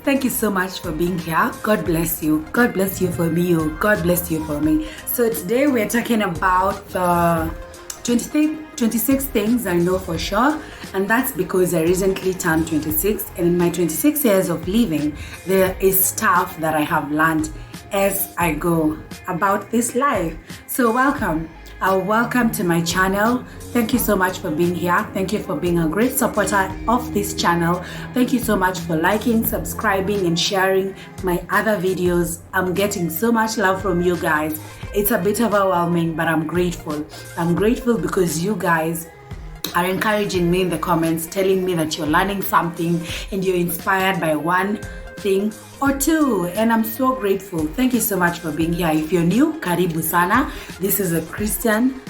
Thank you so much for being here. God bless you. God bless you for me. God bless you for me. So today we're talking about the 26 things I know for sure. And that's because I recently turned 26. And in my 26 years of living, there is stuff that I have learned as I go about this life. So welcome. Welcome to my channel. Thank you so much for being here. Thank you for being a great supporter of this channel. Thank you so much for liking, subscribing, and sharing my other videos. I'm getting so much love from you guys. It's a bit overwhelming, but I'm grateful. I'm grateful because you guys are encouraging me in the comments, telling me that you're learning something and you're inspired by one thing or two, and I'm so grateful. Thank you so much for being here. If you're new, karibu sana. This is a Christian,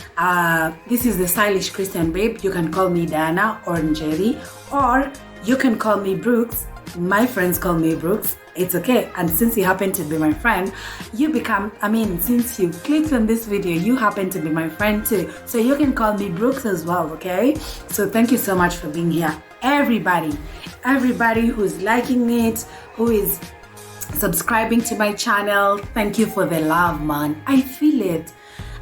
this is the stylish Christian babe. You can call me Diana or Njeri, or you can call me Brooks. My friends call me Brooks. It's okay. And since you happen to be my friend, since you clicked on this video, you happen to be my friend too. So you can call me Brooks as well, okay? So thank you so much for being here. Everybody who's liking it, who is subscribing to my channel, thank you for the love, man. I feel it.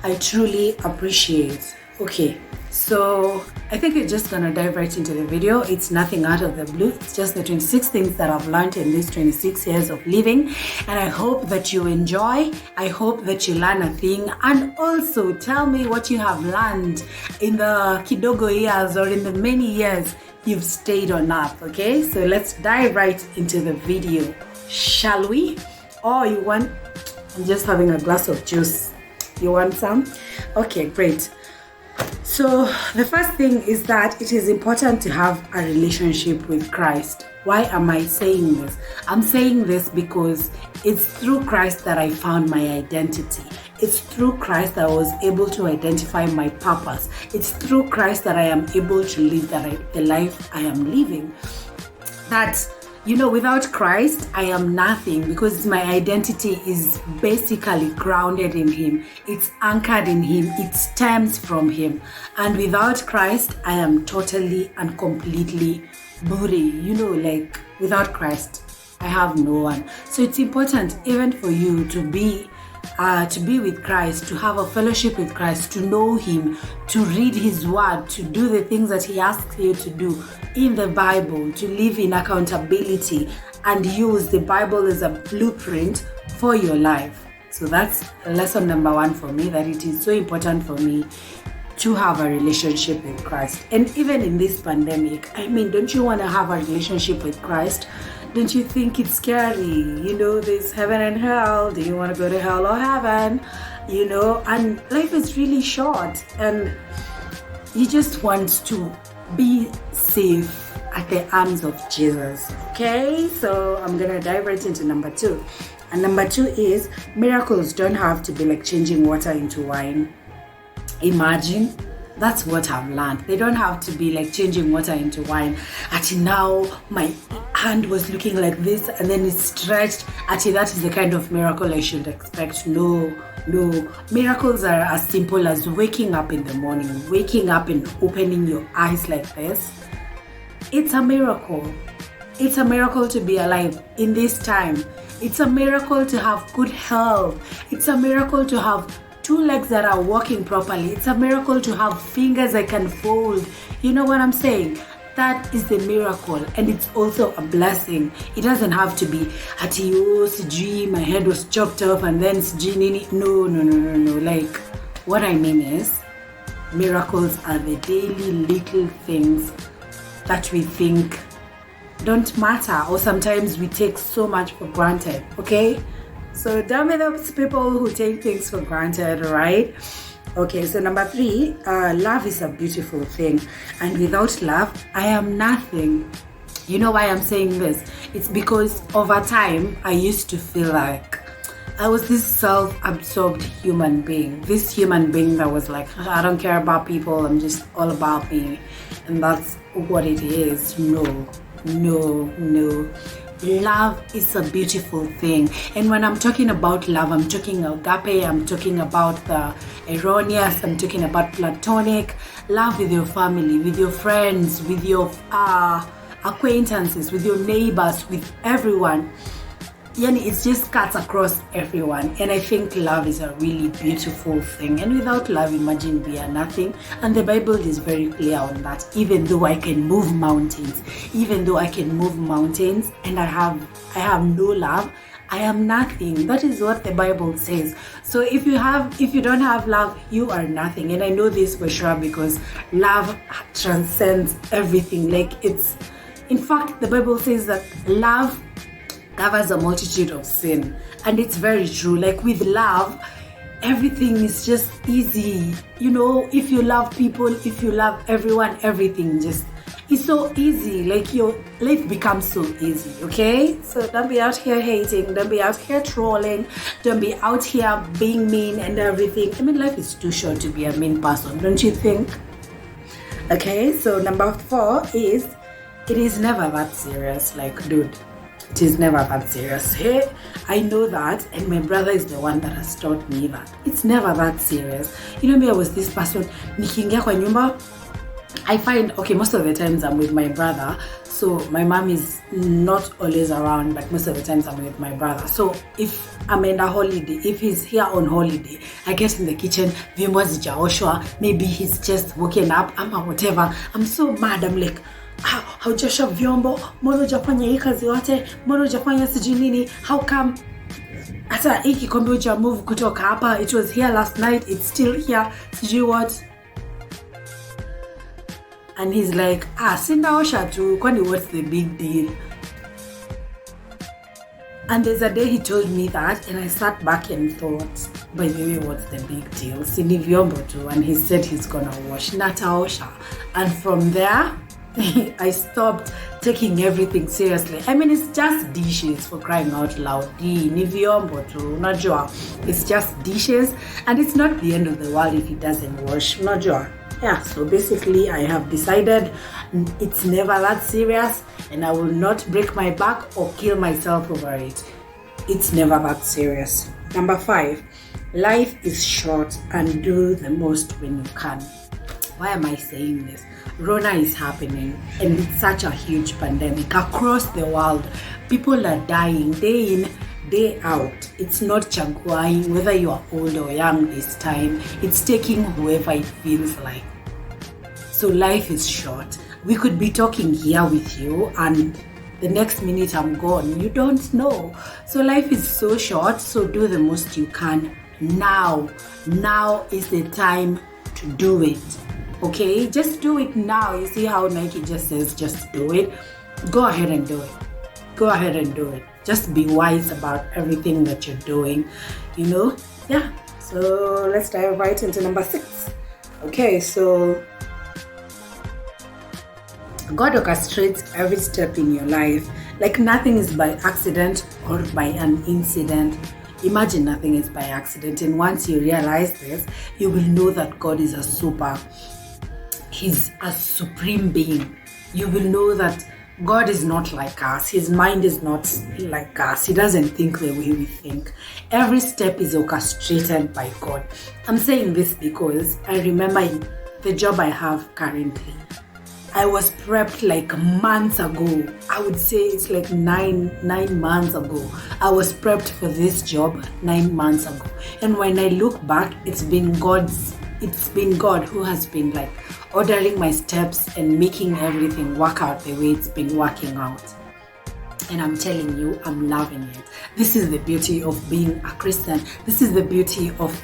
I truly appreciate. Okay, so I think we're just gonna dive right into the video. It's nothing out of the blue. It's just the 26 things that I've learned in these 26 years of living, and I hope that you enjoy. I hope that you learn a thing, and also tell me what you have learned in the kidogo years or in the many years you've stayed on earth. Okay, so let's dive right into the video, shall we? Oh, you want? I'm just having a glass of juice. You want some? Okay, great. So the first thing is that it is important to have a relationship with Christ. Why am I saying this? I'm saying this because it's through Christ that I found my identity. It's through Christ that I was able to identify my purpose. It's through Christ that I am able to live the life I am living. That, without Christ, I am nothing, because my identity is basically grounded in Him. It's anchored in Him. It stems from Him. And without Christ, I am totally and completely booty. Without Christ, I have no one. So it's important even for you to be with Christ, to have a fellowship with Christ, to know Him, to read His word, to do the things that He asks you to do in the Bible, to live in accountability and use the Bible as a blueprint for your life. So that's lesson number one for me, that it is so important for me to have a relationship with Christ. And even in this pandemic, don't you want to have a relationship with Christ? Don't you think it's scary? There's heaven and hell. Do you want to go to hell or heaven? And life is really short, and you just want to be safe at the arms of Jesus. Okay, so I'm gonna dive right into number two. And number two is, miracles don't have to be like changing water into wine. Imagine. That's what I've learned. They don't have to be like changing water into wine. Until now, my hand was looking like this and then it stretched. Until that is the kind of miracle I should expect. No. Miracles are as simple as waking up in the morning, waking up and opening your eyes like this. It's a miracle. It's a miracle to be alive in this time. It's a miracle to have good health. It's a miracle to have two legs that are working properly. It's a miracle to have fingers I can fold. You know what I'm saying? That is the miracle, and it's also a blessing. It doesn't have to be my head was chopped off and then no. Like, what I mean is, miracles are the daily little things that we think don't matter, or sometimes we take so much for granted. Okay, so damn it, those people who take things for granted, right? Okay, so number three, love is a beautiful thing, and without love, I am nothing. You know why I'm saying this? It's because over time, I used to feel like I was this self-absorbed human being. This human being that was like, I don't care about people, I'm just all about me. And that's what it is. No. Love is a beautiful thing. And when I'm talking about love, I'm talking agape, I'm talking about the erroneous, I'm talking about platonic love with your family, with your friends, with your acquaintances, with your neighbors, with everyone. Yani, it just cuts across everyone. And I think love is a really beautiful thing. And without love, imagine we are nothing. And the Bible is very clear on that. Even though I can move mountains, and I have no love, I am nothing. That is what the Bible says. So if you don't have love, you are nothing. And I know this for sure because love transcends everything. Like, it's, in fact, the Bible says that love covers a multitude of sin, and it's very true. Like, with love, everything is just easy. You know, if you love people, if you love everyone, everything just is so easy. Like, your life becomes so easy. Okay, so don't be out here hating, don't be out here trolling, don't be out here being mean and everything. I mean, life is too short to be a mean person, don't you think? Okay, so number 4 is, it is never that serious. Like, dude, it is never that serious. Hey, I know that, and my brother is the one that has taught me that it's never that serious. You know, me, I was this person, nikiingia kwa nyumba, I find, okay, most of the times I'm with my brother, so my mom is not always around, but most of the times I'm with my brother. So if I'm in a holiday, if he's here on holiday, I get in the kitchen, vyombo hazijaoshwa, maybe he's just woken up, whatever. I'm so mad. I'm like, haujosha vyombo, mbona hujafanya hii kazi yote, mbona hujafanya sijui nini, how come hata hii kikombe huja move kutoka hapa, it was here last night, it's still here, sijui what. And he's like, sindaosha tu, kwani what's the big deal? And there's a day he told me that, and I sat back and thought, by the way, what's the big deal? Sini vyombo tu. And he said he's gonna wash, nataosha. And from there, I stopped taking everything seriously. I mean, it's just dishes, for crying out loud. Ni vyombo tu, unajua. It's just dishes, and it's not the end of the world if he doesn't wash, unajua. Yeah, so basically I have decided it's never that serious, and I will not break my back or kill myself over it. It's never that serious. Number 5, life is short, and do the most when you can. Why am I saying this? Rona is happening, and it's such a huge pandemic across the world. People are dying day in, day out. It's not chaguaing whether you are old or young this time. It's taking whoever it feels like. So life is short. We could be talking here with you, and the next minute I'm gone. You don't know. So life is so short, so do the most you can now. Now is the time to do it. Okay, just do it now. You see how Nike just says, just do it. Go ahead and do it. Go ahead and do it. Just be wise about everything that you're doing, you know? Yeah, so let's dive right into number 6. Okay, so God orchestrates every step in your life. Like, nothing is by accident or by an incident. Imagine nothing is by accident. And once you realize this, you will know that God is He's a supreme being. You will know that God is not like us. His mind is not like us. He doesn't think the way we think. Every step is orchestrated by God. I'm saying this because I remember the job I have currently. I was prepped like months ago. I would say it's like nine months ago. I was prepped for this job 9 months ago. And when I look back, it's been God who has been like ordering my steps and making everything work out the way it's been working out. And I'm telling you, I'm loving it. This is the beauty of being a Christian. This is the beauty of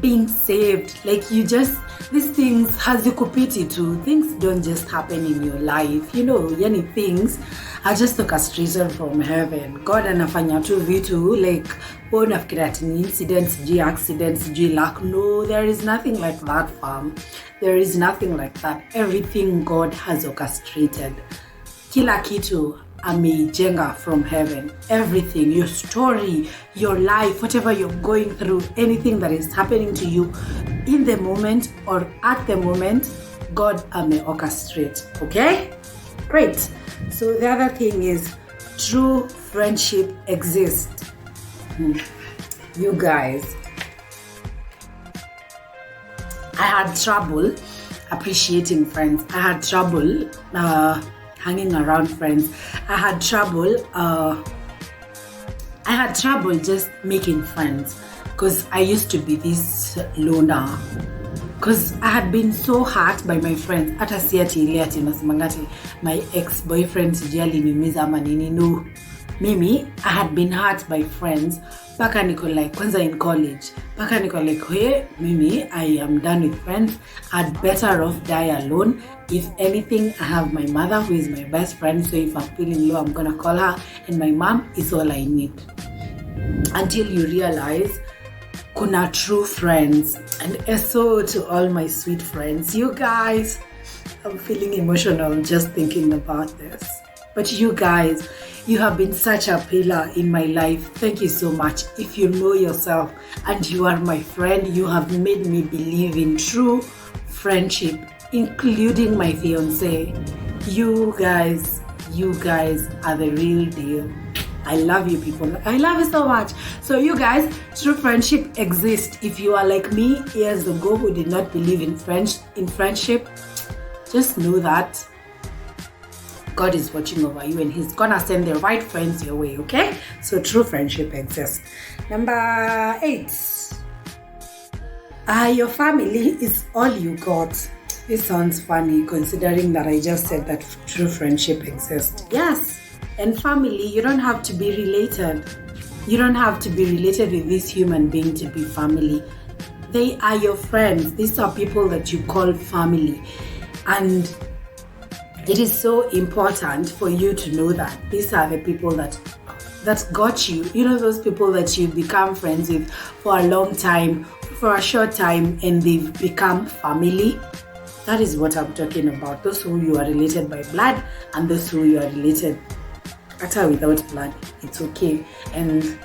being saved. Like, these things hazikupiti tu. Things don't just happen in your life. You know, yani things are just orchestrated from heaven. God anafanya tu vitu like, nafikiri ati ni incidents, accidents, luck. No, there is nothing like that, fam. There is nothing like that. Everything God has orchestrated. Kila kitu ameijenga from heaven. Everything, your story, your life, whatever you're going through, anything that is happening to you in the moment or at the moment, God orchestrate. Okay? Great. So the other thing is, true friendship exists. You guys, I had trouble appreciating friends. I had trouble hanging around friends. I had trouble just making friends because I used to be this loner. Because I had been so hurt by my friends. Hata si ati ile ati nasemanga ati my ex-boyfriend sijui aliniumiza ama nini. No. Mimi, I had been hurt by friends. Paka niko like, kwanza in college. Paka niko like, hey, Mimi, I am done with friends. I'd better off die alone. If anything, I have my mother who is my best friend. So if I'm feeling low, I'm gonna call her. And my mom is all I need. Until you realize, kuna true friends. And so to all my sweet friends, you guys, I'm feeling emotional just thinking about this. But you guys, you have been such a pillar in my life. Thank you so much. If you know yourself and you are my friend, you have made me believe in true friendship, including my fiance. You guys are the real deal. I love you people. I love you so much. So you guys, true friendship exists. If you are like me years ago who did not believe in friendship, just know that God is watching over you and he's gonna send the right friends your way, okay? So true friendship exists. Number 8. Your family is all you got. This sounds funny considering that I just said that true friendship exists. Yes. And family, you don't have to be related. You don't have to be related with this human being to be family. They are your friends. These are people that you call family. And it is so important for you to know that these are the people that got you. You know, those people that you become friends with for a long time, for a short time, and they've become family. That is what I'm talking about. Those who you are related by blood and those who you are related without blood. It's okay. And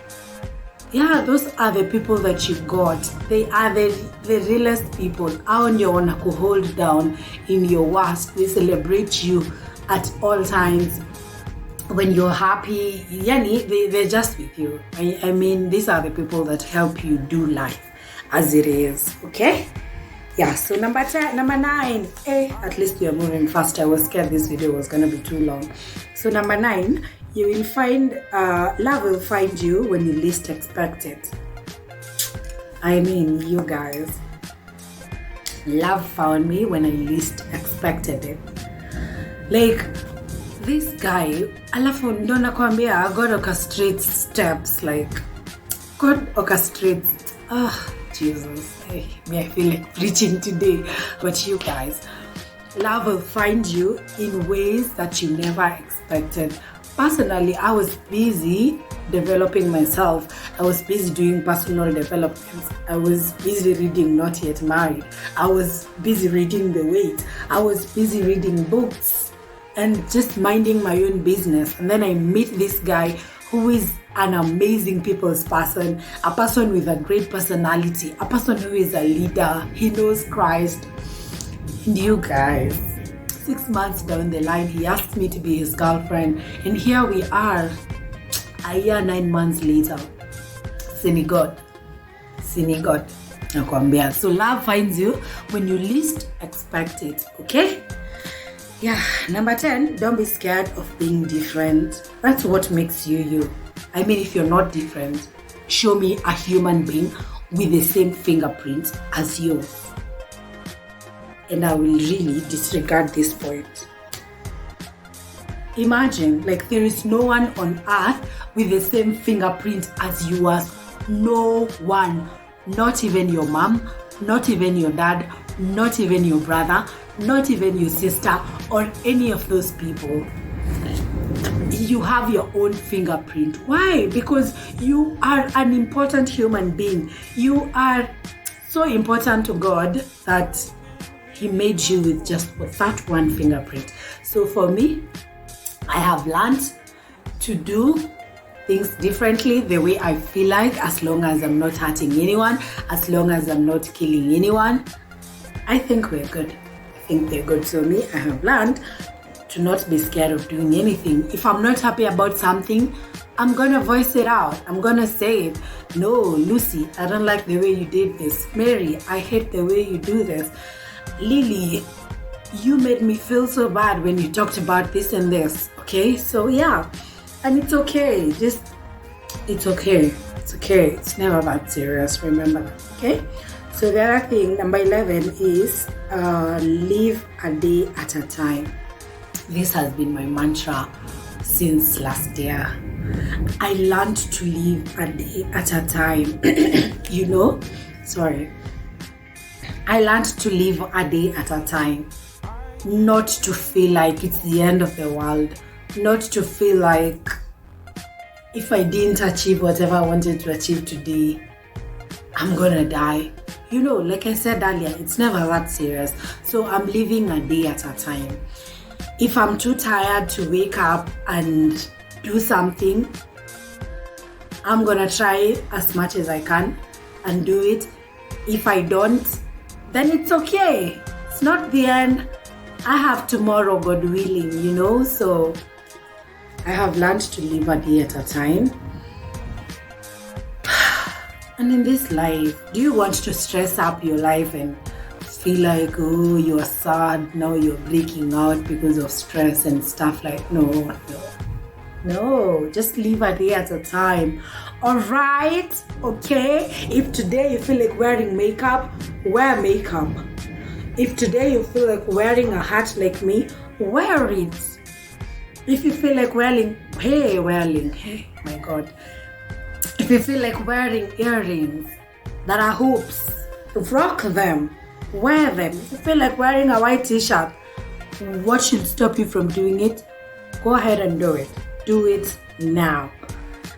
yeah, those are the people that you got. They are the realest people. Hao ndio wanakuhold down in your worst. They celebrate you at all times. When you're happy, they're just with you. I mean, these are the people that help you do life as it is. Okay? Yeah, so number 9. At least you're moving fast. I was scared this video was going to be too long. So number 9, you will find, love will find you when you least expect it. I mean, you guys, love found me when I least expected it. Like, this guy, alafu ndo nakwambia, God orchestrates steps, like, God orchestrates, Jesus, I feel like preaching today, but you guys, love will find you in ways that you never expected. Personally, I was busy developing myself. I was busy doing personal development. I was busy reading Not Yet Married. I was busy reading The Wait. I was busy reading books and just minding my own business. And then I meet this guy who is an amazing people's person, a person with a great personality, a person who is a leader. He knows Christ. And you guys, 6 months down the line, he asked me to be his girlfriend. And here we are, a year, 9 months later. Sini God. Nakwambia. So love finds you when you least expect it, okay? Yeah, number 10, don't be scared of being different. That's what makes you you. I mean, if you're not different, show me a human being with the same fingerprint as yours. And I will really disregard this point. Imagine, like, there is no one on earth with the same fingerprint as yours. No one. Not even your mom, not even your dad, not even your brother, not even your sister, or any of those people. You have your own fingerprint. Why? Because you are an important human being. You are so important to God that He made you with just that one fingerprint. So for me, I have learned to do things differently the way I feel like, as long as I'm not hurting anyone, as long as I'm not killing anyone. I think we're good. So me, I have learned to not be scared of doing anything. If I'm not happy about something, I'm gonna voice it out. I'm gonna say it. No, Lucy, I don't like the way you did this. Mary, I hate the way you do this. Lily, you made me feel so bad when you talked about this and this. Okay, so yeah, and it's okay. Just it's okay. It's okay. It's never that serious. Remember that. Okay. So the other thing, number 11, is live a day at a time. This has been my mantra since last year. I learned to live a day at a time. You know, sorry. I learned to live a day at a time. Not to feel like it's the end of the world. Not to feel like if I didn't achieve whatever I wanted to achieve today, I'm gonna die. You know, like I said earlier, it's never that serious. So I'm living a day at a time. If I'm too tired to wake up and do something, I'm gonna try as much as I can and do it. If I don't, then it's okay. It's not the end. I have tomorrow, God willing, you know. So I have learned to live a day at a time. And in this life, do you want to stress up your life and feel like, oh, you're sad, now you're breaking out because of stress and stuff? Like, no, just live a day at a time. All right, okay? If today you feel like wearing makeup, wear makeup. If today you feel like wearing a hat like me, wear it. If you feel like wearing, my God. If you feel like wearing earrings that are hoops, rock them, wear them. If you feel like wearing a white t-shirt, what should stop you from doing it? Go ahead and do it. Do it now.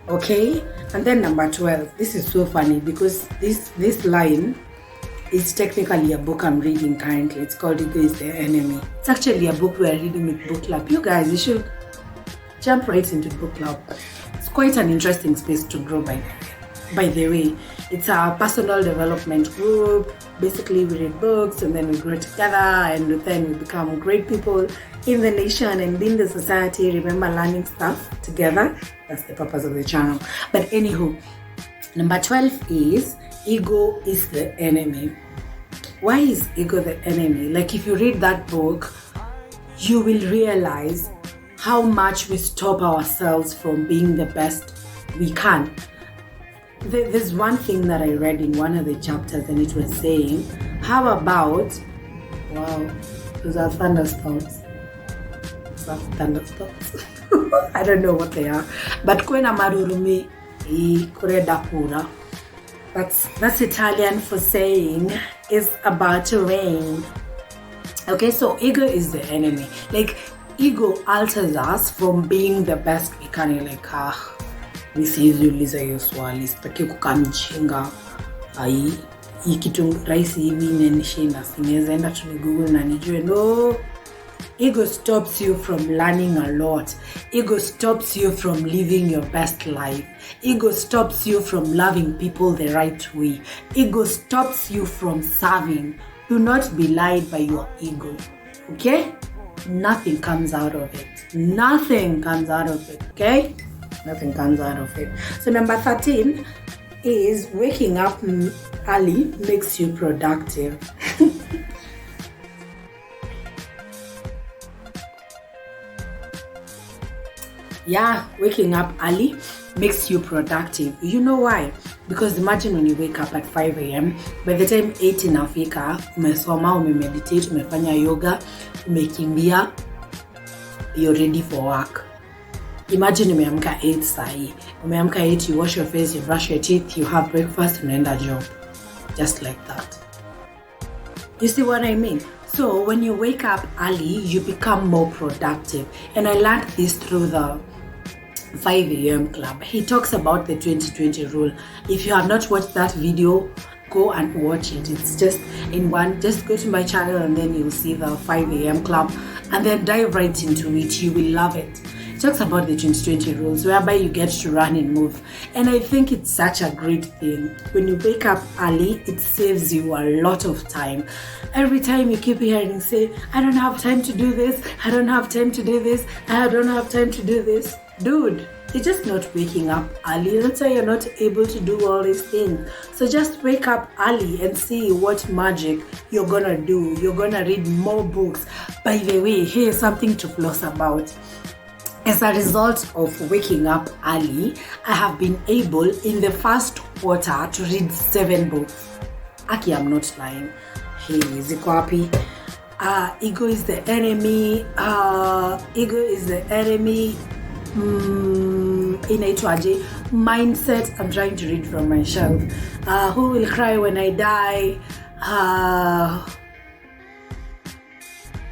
Okay? And then number 12. This is so funny because this line is technically a book I'm reading currently. It's called Ego is the Enemy. It's actually a book we're reading with book club. You guys, you should jump right into book club. It's quite an interesting space to grow by the way. It's a personal development group. Basically, we read books and then we grow together and then we become great people in the nation and in the society. Remember, learning stuff together. That's the purpose of the channel. But anywho, number 12 is ego is the enemy. Why is ego the enemy? Like, if you read that book, you will realize how much we stop ourselves from being the best we can. There's one thing that I read in one of the chapters and it was saying, how about, wow, those are thunderstorms. I don't know what they are. But kwena marurumi kureda pura. That's Italian for saying it's about to rain. Okay, so ego is the enemy. Like, ego alters us from being the best we can. You're like, nisiuliza hiyo swali, sitaki kukaa mjinga. Hii kitu rahisi hivi inanishinda, sinaweza enda tu Google na nijue. No. Ego stops you from learning a lot. Ego stops you from living your best life. Ego stops you from loving people the right way. Ego stops you from serving. Do not be lied by your ego. Okay? Nothing comes out of it. Nothing comes out of it. Okay? Nothing comes out of it. So number 13 is waking up early makes you productive. Yeah, waking up early makes you productive. You know why? Because imagine when you wake up at 5 a.m., by the time 8 inafika, umesoma, umemeditate, umefanya yoga, umekimbia, you're ready for work. Imagine umeamka 8 sahi. Umeamka 8, you wash your face, you brush your teeth, you have breakfast, unaenda job. Just like that. You see what I mean? So when you wake up early, you become more productive. And I learned this through the 5 a.m. club. He talks about the 2020 rule. If you have not watched that video, go and watch it. It's just in one. Just go to my channel and then you'll see the 5 a.m. club and then dive right into it. You will love it. It talks about the 2020 rules whereby you get to run and move. And I think it's such a great thing. When you wake up early, it saves you a lot of time. Every time you keep hearing say, I don't have time to do this, I don't have time to do this, I don't have time to do this. dude, you're just not waking up early. That's why you're not able to do all these things. So just wake up early and see what magic you're gonna do. You're gonna read more books. By the way, here's something to floss about. As a result of waking up early, I have been able in the first quarter to read 7 books. Aki, I'm not lying. Hey, ziko wapi? Ego is the enemy. Ego is the enemy. Inaitwaje? Mindset. I'm trying to read from my shelf. Who will cry when I die?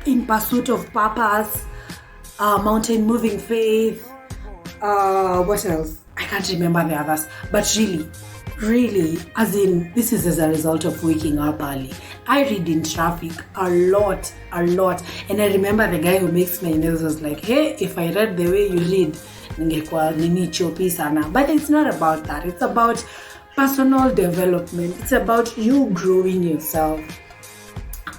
In pursuit of purpose. Mountain moving faith. What else? I can't remember the others. But really, as in, this is as a result of waking up early. I read in traffic a lot. And I remember the guy who makes my nails was like, hey, if I read the way you read, ningekuwa nini chopi sana. But it's not about that. It's about personal development. It's about you growing yourself.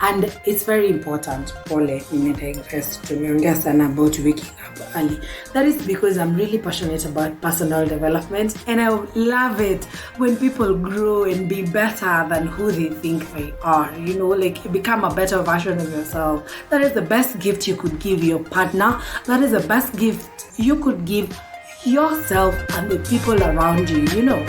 And it's very important, Pole, nimedigress tumeongea sana about waking up early. That is because I'm really passionate about personal development, and I love it when people grow and be better than who they think they are. You know, like become a better version of yourself. That is the best gift you could give your partner. That is the best gift you could give yourself and the people around you, you know.